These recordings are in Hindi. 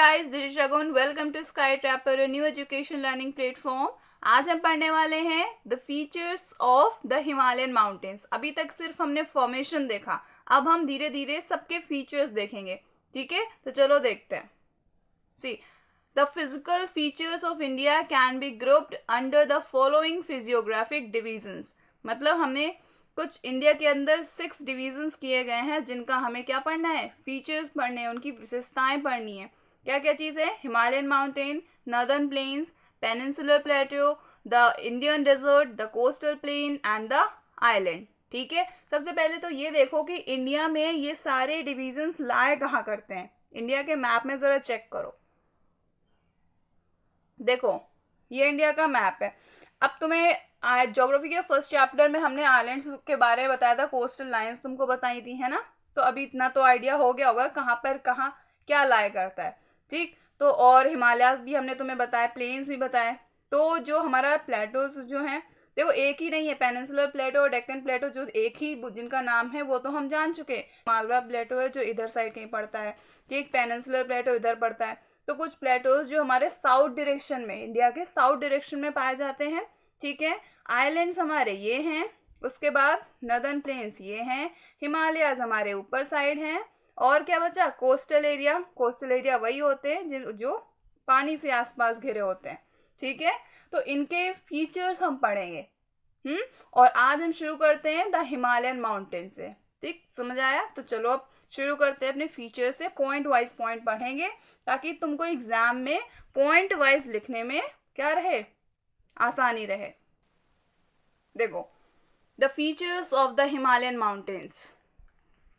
guys, this is Shagun. Welcome to Skytrapper, a new education learning platform. आज हम पढ़ने वाले हैं the features of the Himalayan mountains. अभी तक सिर्फ हमने फॉर्मेशन देखा, अब हम धीरे धीरे सबके फीचर्स देखेंगे. ठीक है, तो चलो देखते हैं. See the physical features of India can be grouped under the following physiographic divisions. मतलब हमें कुछ इंडिया के अंदर 6 डिविजन्स किए गए हैं जिनका हमें क्या पढ़ना है, फीचर्स पढ़ने हैं, उनकी विशेषताएं पढ़नी है. क्या क्या चीज़ है? Himalayan mountain, northern plains, peninsular plateau, the Indian desert, the coastal plain and the island. ठीक है, सबसे पहले तो ये देखो कि इंडिया में ये सारे डिविजन्स लाए कहाँ करते हैं. इंडिया के मैप में ज़रा चेक करो. देखो, ये इंडिया का मैप है. अब तुम्हें ज्योग्राफी के फर्स्ट चैप्टर में हमने आइलैंड्स के बारे में बताया था, कोस्टल लाइंस तुमको बताई थी, है ना. तो अभी इतना तो आइडिया हो गया होगा कहाँ पर कहाँ क्या लाया करता है. ठीक, तो और हिमालयाज भी हमने तुम्हें बताया, प्लेन्स भी बताए. तो जो हमारा प्लेटोज जो हैं, देखो एक ही नहीं है. पेनिनसुलर प्लेटो और डेक्कन प्लेटो जो एक ही जिनका नाम है वो तो हम जान चुके. मालवा प्लेटो है जो इधर साइड कहीं पड़ता है, ठीक. पेनिनसुलर प्लेटो इधर पड़ता है. तो कुछ प्लेटोज जो हमारे साउथ डायरेक्शन में, इंडिया के साउथ डायरेक्शन में पाए जाते हैं. ठीक है, आइलैंड्स हमारे ये हैं. उसके बाद नॉर्दर्न प्लेन्स ये हैं. हिमालयाज हमारे ऊपर साइड हैं. और क्या बचा? Coastal area. कोस्टल एरिया वही होते हैं जो पानी से आसपास घिरे होते हैं. ठीक है, तो इनके फीचर्स हम पढ़ेंगे. और आज हम शुरू करते हैं द हिमालयन माउंटेन से. ठीक, समझ आया? तो चलो अब शुरू करते हैं अपने फीचर से. पॉइंट वाइज पॉइंट पढ़ेंगे ताकि तुमको एग्जाम में पॉइंट वाइज लिखने में क्या रहे, आसानी रहे. देखो, the features of the Himalayan mountains.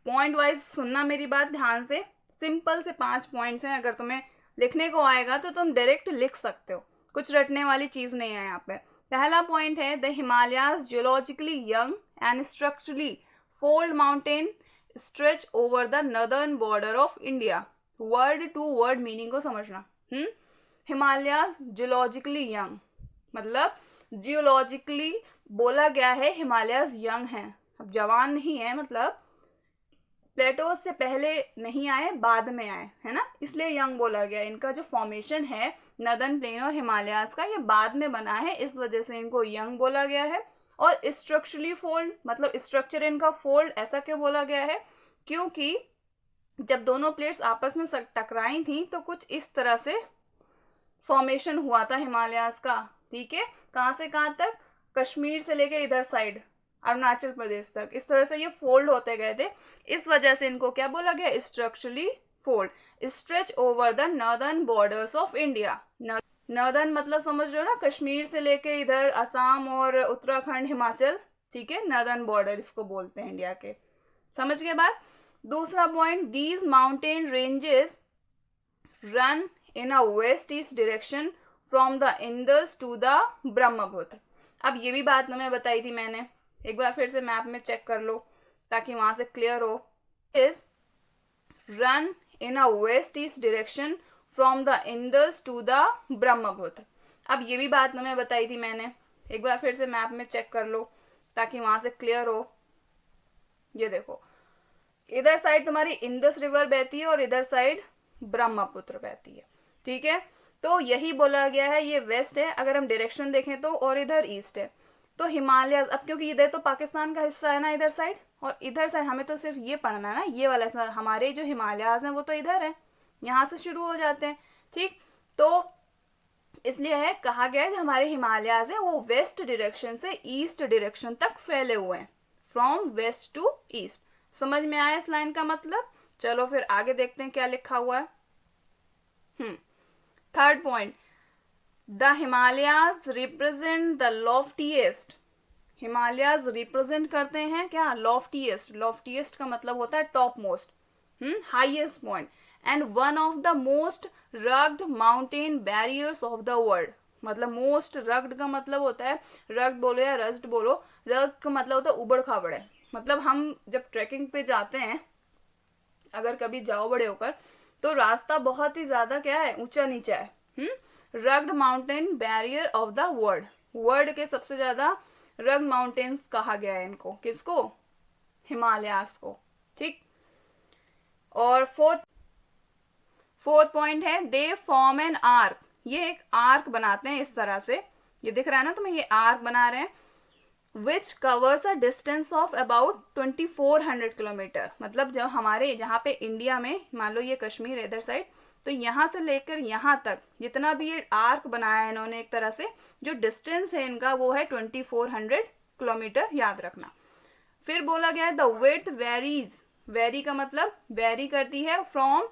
Point wise सुनना मेरी बात ध्यान से. सिंपल से 5 पॉइंट्स हैं. अगर तुम्हें लिखने को आएगा तो तुम डायरेक्ट लिख सकते हो, कुछ रटने वाली चीज़ नहीं है यहाँ पे. पहला पॉइंट है the Himalayas geologically young and structurally fold mountain stretch over the northern border of India. Word to word meaning को समझना. हिमालयाज जियोलॉजिकली यंग मतलब जियोलॉजिकली बोला गया है हिमालयाज यंग हैं, अब जवान नहीं है, मतलब प्लेटोज से पहले नहीं आए, बाद में आए, है ना, इसलिए यंग बोला गया. इनका जो फॉर्मेशन है नॉर्दर्न प्लेन और हिमालयाज का, ये बाद में बना है, इस वजह से इनको यंग बोला गया है. और स्ट्रक्चरली फोल्ड मतलब स्ट्रक्चर इनका फोल्ड, ऐसा क्यों बोला गया है? क्योंकि जब दोनों प्लेट्स आपस में टकराई थी तो कुछ इस तरह से फॉर्मेशन हुआ था हिमालयाज का. ठीक है, कहाँ से कहाँ तक? कश्मीर से लेकर इधर साइड अरुणाचल प्रदेश तक, इस तरह से ये फोल्ड होते गए थे. इस वजह से इनको क्या बोला गया? Structurally fold. Stretch over the northern borders of India. Northern मतलब समझ रहे हो ना, कश्मीर से लेके इधर असम और उत्तराखंड, हिमाचल. ठीक है, नॉर्दर्न बॉर्डर इसको बोलते हैं इंडिया के. समझ गए बात? दूसरा point, these mountain ranges run in a west east direction from the Indus to the Brahmaputra. अब ये भी बात मैं बताई थी मैंने, एक बार फिर से मैप में चेक कर लो ताकि वहां से क्लियर हो. Is run in a west east direction from the Indus to the Brahmaputra. अब ये भी बात मैं बताई थी मैंने, एक बार फिर से मैप में चेक कर लो ताकि वहां से क्लियर हो. ये देखो, इधर साइड तुम्हारी इंदस रिवर बहती है और इधर साइड ब्रह्मपुत्र बहती है. ठीक है, तो यही बोला गया है, ये वेस्ट है अगर हम डायरेक्शन देखें तो, और इधर ईस्ट है. तो हिमालय, अब क्योंकि इधर तो पाकिस्तान का हिस्सा है ना इधर साइड, और इधर साइड हमें तो सिर्फ ये पढ़ना है ना, ये वाला हमारे जो हिमालयाज हैं वो तो इधर है, यहाँ से शुरू हो जाते हैं. ठीक, तो इसलिए है कहा गया है कि हमारे हिमालयाज हैं वो वेस्ट डायरेक्शन से ईस्ट डायरेक्शन तक फैले हुए हैं, फ्रॉम वेस्ट टू ईस्ट. समझ में आया इस लाइन का मतलब? चलो फिर आगे देखते हैं क्या लिखा हुआ है. Third point, the Himalayas represent the loftiest. Himalayas represent करते हैं क्या? लॉफ्टीएस्ट. लॉफ्टीएस्ट का मतलब होता है top most, highest point, and one of the most rugged mountain barriers of the world. मतलब मोस्ट रग्ड का मतलब होता है, रग्ड बोलो या रस्ट बोलो, रग्ड का मतलब होता है उबड़ खाबड़ है. मतलब हम जब ट्रैकिंग पे जाते हैं, अगर कभी जाओ बड़े होकर, तो रास्ता बहुत ही ज्यादा क्या है, ऊंचा नीचा है. Rugged mountain barrier of the world. World के सबसे ज्यादा रग्ड माउंटेन्स कहा गया है इनको. किसको? हिमालयास को. ठीक, और फोर्थ पॉइंट है दे फॉर्म एन आर्क, ये एक आर्क बनाते हैं इस तरह से, ये दिख रहा है ना तुम्हें, ये आर्क बना रहे हैं, which covers a distance of about 2400 kilometre. मतलब जो हमारे जहाँ पे इंडिया में मान लो ये कश्मीर इधर साइड, तो यहाँ से लेकर यहाँ तक जितना भी ये आर्क बनाया है इन्होंने एक तरह से, जो डिस्टेंस है इनका वो है 2400 किलोमीटर, याद रखना। फिर बोला गया है द विड्थ वेरीज, वेरी का मतलब वेरी करती है from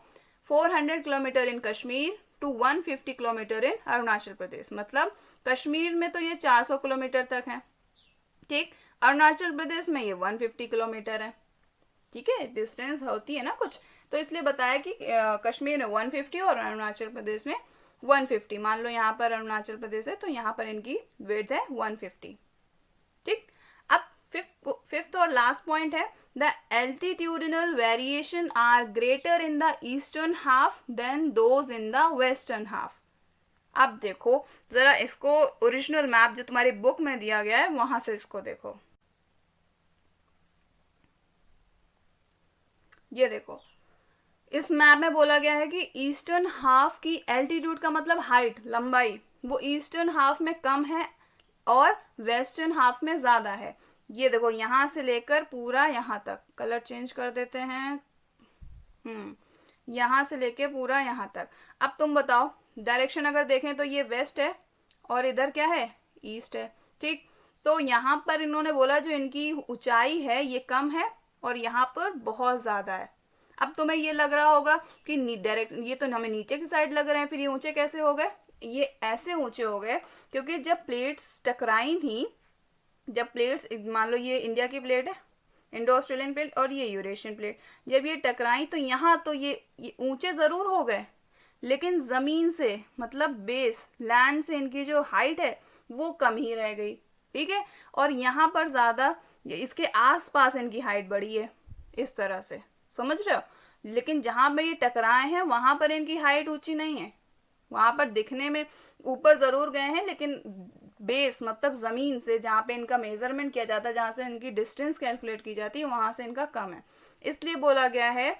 400 kilometre in Kashmir to 150 kilometre in Arunachal Pradesh. मतलब कश्मीर में तो ये 400 किलोमीटर तक है, ठीक, अरुणाचल प्रदेश में ये 150 किलोमीटर है, ठीक है, डिस्टेंस होती है ना कुछ, तो इसलिए बताया कि कश्मीर में 150 और अरुणाचल प्रदेश में 150। मान लो यहाँ पर अरुणाचल प्रदेश है तो यहाँ पर इनकी विड्थ है 150, ठीक। अब फिफ्थ और लास्ट पॉइंट है the altitudinal variation are greater in the eastern half than those in the western half. अब देखो जरा इसको, ओरिजिनल मैप जो तुम्हारी बुक में दिया गया है वहां से इसको देखो, ये देखो इस मैप में बोला गया है कि ईस्टर्न हाफ की एल्टीट्यूड का मतलब हाइट, लंबाई, वो ईस्टर्न हाफ में कम है और वेस्टर्न हाफ में ज्यादा है। ये देखो यहाँ से लेकर पूरा यहाँ तक, कलर चेंज कर देते हैं, यहाँ से लेके पूरा यहाँ तक। अब तुम बताओ डायरेक्शन अगर देखें तो ये वेस्ट है और इधर क्या है, ईस्ट है, ठीक। तो यहाँ पर इन्होंने बोला जो इनकी ऊंचाई है ये कम है और यहाँ पर बहुत ज्यादा है। अब तुम्हें ये लग रहा होगा कि डायरेक्ट ये तो हमें नीचे की साइड लग रहे हैं, फिर ये ऊंचे कैसे हो गए? ये ऐसे ऊंचे हो गए क्योंकि जब प्लेट्स टकराई थी, जब प्लेट्स, मान लो ये इंडिया की प्लेट है, इंडो ऑस्ट्रेलियन प्लेट, और ये यूरेशियन प्लेट, जब ये टकराई तो यहाँ तो ये ऊंचे जरूर हो गए, लेकिन जमीन से मतलब बेस लैंड से इनकी जो हाइट है वो कम ही रह गई, ठीक है। और यहाँ पर ज्यादा, इसके आसपास इनकी हाइट बढ़ी है, इस तरह से, समझ रहे हो। लेकिन जहां पे ये टकराए हैं वहां पर इनकी हाइट ऊंची नहीं है, वहां पर दिखने में ऊपर जरूर गए हैं, लेकिन बेस मतलब जमीन से जहाँ पे इनका मेजरमेंट किया जाता है, जहाँ से इनकी डिस्टेंस कैलकुलेट की जाती है, वहां से इनका कम है। इसलिए बोला गया है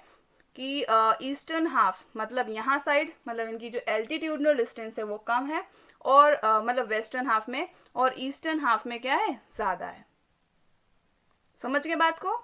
कि ईस्टर्न हाफ मतलब यहाँ साइड, मतलब इनकी जो एल्टीट्यूडनल डिस्टेंस है वो कम है, और मतलब वेस्टर्न हाफ में, और ईस्टर्न हाफ में क्या है, ज्यादा है। समझ गए बात को?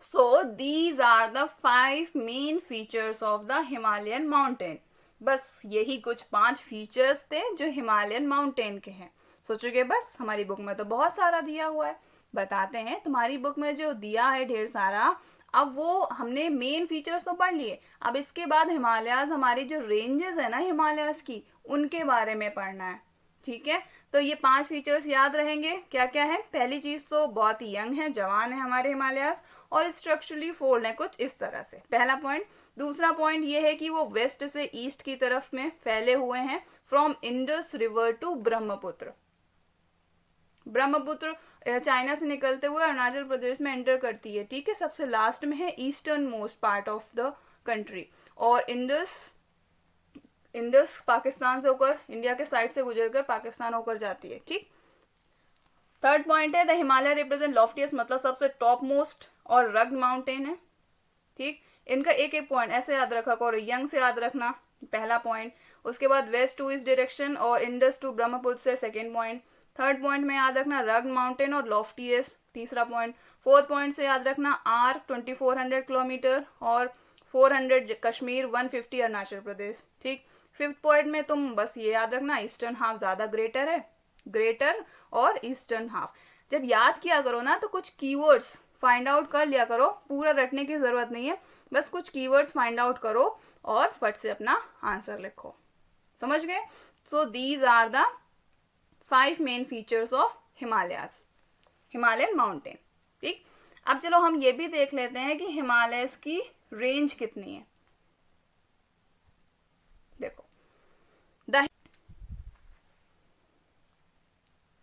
So these are the 5 main features of the Himalayan mountain. बस यही कुछ 5 फीचर्स थे जो हिमालयन माउंटेन के हैं। सोचोगे बस, हमारी बुक में तो बहुत सारा दिया हुआ है। बताते हैं, तुम्हारी बुक में जो दिया है ढेर सारा, अब वो हमने मेन फीचर्स तो पढ़ लिए, अब इसके बाद हिमालयाज, हमारी जो रेंजेस है ना हिमालयाज की, उनके बारे में पढ़ना है, ठीक है। तो ये 5 फीचर्स याद रहेंगे। क्या क्या है? पहली चीज तो बहुत ही यंग है, जवान है हमारे हिमालयाज, और स्ट्रक्चरली फोल्ड है कुछ इस तरह से, पहला पॉइंट। दूसरा पॉइंट ये है कि वो वेस्ट से ईस्ट की तरफ में फैले हुए हैं, from Indus river to Brahmaputra. Brahmaputra China से निकलते हुए अरुणाचल प्रदेश में एंटर करती है, ठीक है, सबसे लास्ट में है, eastern most part of the country. और इंडस पाकिस्तान से होकर, इंडिया के साइड से गुजरकर पाकिस्तान होकर जाती है, ठीक। थर्ड पॉइंट है द हिमालय रिप्रेजेंट लॉफ्टीएस्ट, मतलब सबसे टॉप मोस्ट और रग्ड माउंटेन है, ठीक। इनका एक एक पॉइंट ऐसे याद रखा करो, यंग से याद रखना, पहला पॉइंट। उसके बाद वेस्ट टू ईस्ट डायरेक्शन और इंडस टू ब्रह्मपुत्र से, सेकेंड पॉइंट। थर्ड पॉइंट में याद रखना रग्ड माउंटेन और लॉफ्टीएस्ट, तीसरा पॉइंट। फोर्थ पॉइंट से याद रखना आर 2400 किलोमीटर और 400 कश्मीर, 150 अरुणाचल प्रदेश, ठीक। फिफ्थ पॉइंट में तुम बस ये याद रखना ईस्टर्न हाफ ज्यादा ग्रेटर है, ग्रेटर और ईस्टर्न हाफ। जब याद किया करो ना तो कुछ कीवर्ड्स फाइंड आउट कर लिया करो, पूरा रटने की जरूरत नहीं है, बस कुछ कीवर्ड्स फाइंड आउट करो और फट से अपना आंसर लिखो। समझ गए? So these are the 5 main features of Himalayas, Himalayan mountain, ठीक। अब चलो हम ये भी देख लेते हैं कि हिमालयस की रेंज कितनी है। देखो,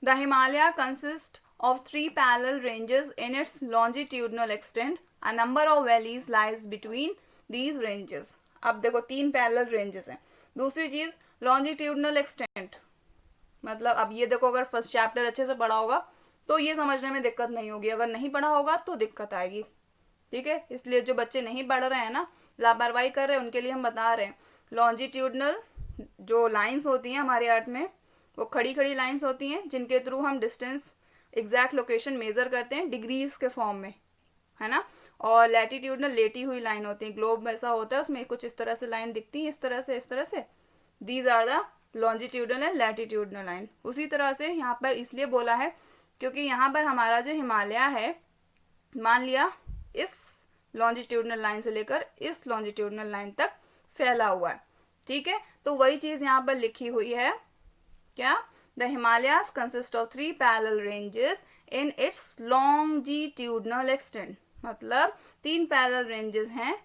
The Himalaya consists of 3 parallel ranges in its longitudinal extent. A number of valleys lies between these ranges. अब देखो 3 parallel ranges हैं। दूसरी चीज longitudinal extent, मतलब अब ये देखो, अगर फर्स्ट चैप्टर अच्छे से पढ़ा होगा तो ये समझने में दिक्कत नहीं होगी, अगर नहीं पढ़ा होगा तो दिक्कत आएगी, ठीक है, इसलिए जो बच्चे नहीं पढ़ रहे हैं ना, लापरवाही कर रहे हैं, उनके लिए हम बता रहे हैं। लॉन्जिट्यूडनल जो लाइंस होती हैं हमारे अर्थ में, वो खड़ी खड़ी लाइंस होती हैं जिनके थ्रू हम डिस्टेंस, एग्जैक्ट लोकेशन मेजर करते हैं डिग्रीज के फॉर्म में, है ना। और लैटिट्यूडनल लेटी हुई लाइन होती है, ग्लोब ऐसा होता है उसमें कुछ इस तरह से लाइन दिखती है, इस तरह से, इस तरह से। These are the longitudinal and latitudinal line. उसी तरह से यहाँ पर इसलिए बोला है क्योंकि यहाँ पर हमारा जो हिमालय है, मान लिया इस लॉन्जिट्यूडनल लाइन से लेकर इस लॉन्जिट्यूडनल लाइन तक फैला हुआ है, ठीक है। तो वही चीज़ यहाँ पर लिखी हुई है, क्या? The Himalayas consist of 3 parallel ranges in its longitudinal extent. मतलब 3 पैरेलल रेंजेस हैं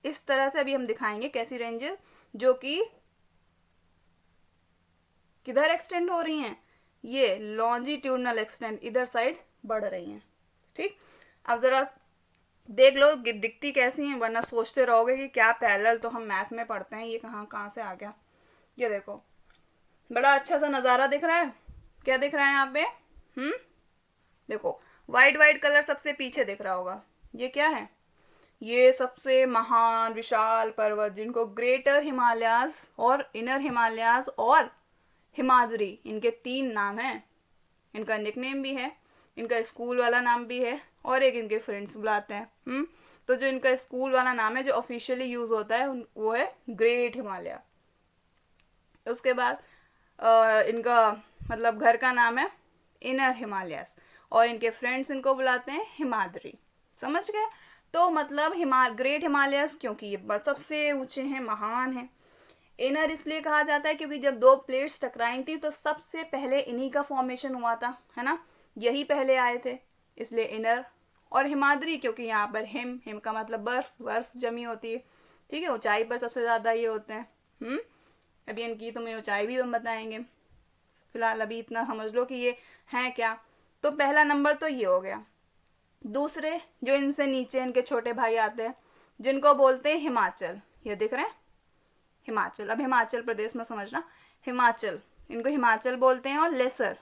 इस तरह से। अभी हम दिखाएंगे कैसी रेंजेस, जो कि किधर एक्सटेंड हो रही हैं, ये लॉन्जिट्यूडनल एक्सटेंट इधर साइड बढ़ रही हैं, ठीक। अब जरा देख लो दिखती कैसी हैं, वरना सोचते रहोगे कि क्या पैरेलल, तो हम मैथ में पढ़ते हैं, ये कहाँ से आ गया। ये देखो बड़ा अच्छा सा नज़ारा दिख रहा है, क्या दिख रहा है यहाँ पे? देखो वाइट कलर सबसे पीछे दिख रहा होगा, ये क्या है? ये सबसे महान विशाल पर्वत जिनको ग्रेटर हिमालयाज और इनर हिमालयाज और हिमाद्री, इनके 3 नाम हैं। इनका निकनेम भी है, इनका स्कूल वाला नाम भी है, और एक इनके फ्रेंड्स बुलाते हैं। तो जो इनका स्कूल वाला नाम है जो ऑफिशियली यूज होता है वो है ग्रेट हिमालय। उसके बाद इनका मतलब घर का नाम है इनर हिमालयस, और इनके फ्रेंड्स इनको बुलाते हैं हिमाद्री। समझ गए? तो मतलब ग्रेट हिमालयस क्योंकि ये सबसे ऊंचे हैं, महान हैं। इनर इसलिए कहा जाता है क्योंकि जब 2 प्लेट्स टकराई थी तो सबसे पहले इन्हीं का फॉर्मेशन हुआ था, है ना, यही पहले आए थे, इसलिए इनर। और हिमाद्री क्योंकि यहाँ पर हिम का मतलब बर्फ जमी होती है, ठीक है, ऊंचाई पर सबसे ज़्यादा ये होते हैं। अभी इनकी तुम्हें ऊंचाई भी हम बताएंगे, फिलहाल अभी इतना समझ लो कि ये हैं क्या। तो पहला नंबर तो ये हो गया। दूसरे जो इनसे नीचे इनके छोटे भाई आते हैं जिनको बोलते हैं हिमाचल, ये दिख रहे हैं हिमाचल। अब हिमाचल प्रदेश में समझना, हिमाचल, इनको हिमाचल बोलते हैं। और लेसर,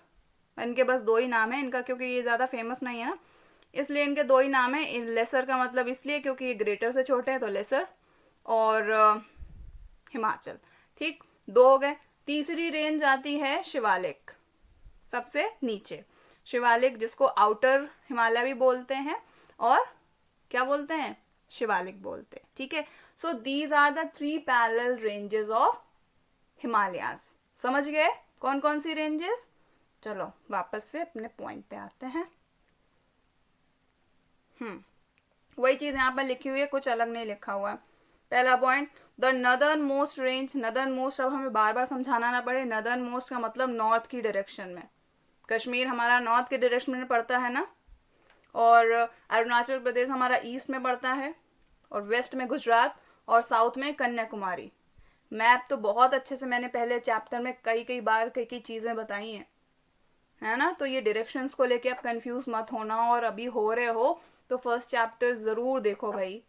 इनके बस 2 ही नाम है इनका, क्योंकि ये ज़्यादा फेमस नहीं है ना, इसलिए इनके 2 ही नाम है। लेसर का मतलब इसलिए क्योंकि ये ग्रेटर से छोटे हैं, तो लेसर और हिमाचल, ठीक, 2 हो गए। तीसरी रेंज आती है शिवालिक, सबसे नीचे शिवालिक, जिसको आउटर हिमालय भी बोलते हैं और क्या बोलते हैं, शिवालिक बोलते हैं, ठीक है। So these are the 3 parallel ranges of Himalayas. समझ गए कौन कौन सी रेंजेस? चलो वापस से अपने पॉइंट पे आते हैं। वही चीज यहाँ पर लिखी हुई है, कुछ अलग नहीं लिखा हुआ है। पहला point, the northern most range. Northern most, अब हमें बार बार समझाना ना पड़े, नदर्न मोस्ट का मतलब नॉर्थ की डायरेक्शन में। कश्मीर हमारा नॉर्थ के डायरेक्शन में पड़ता है ना, और अरुणाचल प्रदेश हमारा ईस्ट में पड़ता है, और वेस्ट में गुजरात, और साउथ में कन्याकुमारी। मैप तो बहुत अच्छे से मैंने पहले चैप्टर में कई बार कई चीज़ें बताई हैं, है ना। तो ये डायरेक्शंस को लेके आप कंफ्यूज मत होना, और अभी हो रहे हो तो फर्स्ट चैप्टर ज़रूर देखो भाई।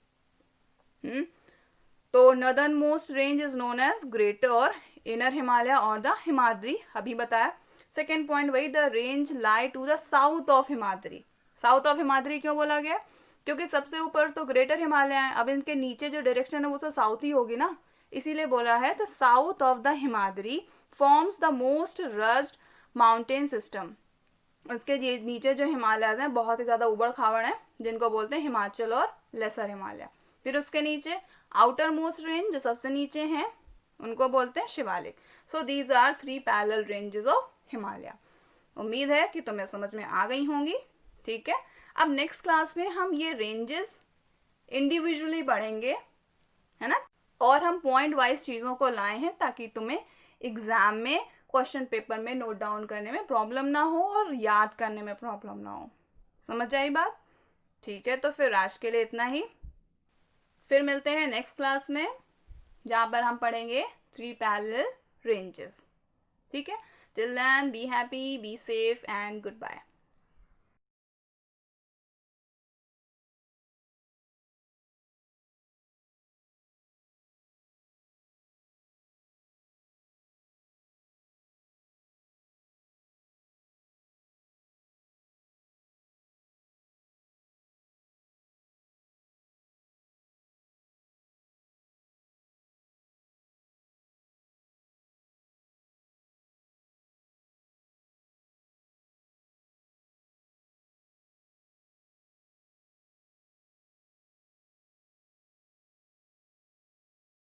तो northern most range is known as greater और इनर हिमालय और द हिमाद्री, अभी बताया। सेकेंड पॉइंट वही, the range lie to the south of Himadri. South of Himadri क्यों बोला गया? क्योंकि सबसे ऊपर तो ग्रेटर हिमालय है, अब इनके नीचे जो डायरेक्शन है वो तो साउथ ही होगी ना, इसीलिए बोला है the south of the Himadri forms the most rugged mountain system. उसके नीचे जो हिमालयज हैं बहुत ही ज़्यादा उबड़ खाबड़ हैं, जिनको बोलते हैं हिमाचल और लेसर हिमालय। फिर उसके नीचे आउटर मोस्ट रेंज जो सबसे नीचे हैं उनको बोलते हैं Shivalik. So these are 3 parallel ranges of Himalaya. उम्मीद है कि तुम्हें समझ में आ गई होंगी, ठीक है। अब नेक्स्ट क्लास में हम ये रेंजेस इंडिविजुअली पढ़ेंगे, है ना, और हम पॉइंट वाइज चीज़ों को लाए हैं ताकि तुम्हें एग्जाम में क्वेश्चन पेपर में नोट डाउन करने में प्रॉब्लम ना हो और याद करने में प्रॉब्लम ना हो। समझ आई बात? ठीक है, तो फिर आज के लिए इतना ही। फिर मिलते हैं नेक्स्ट क्लास में जहाँ पर हम पढ़ेंगे 3 पैरेलल रेंजेस, ठीक है। Till then be happy, be safe and good bye.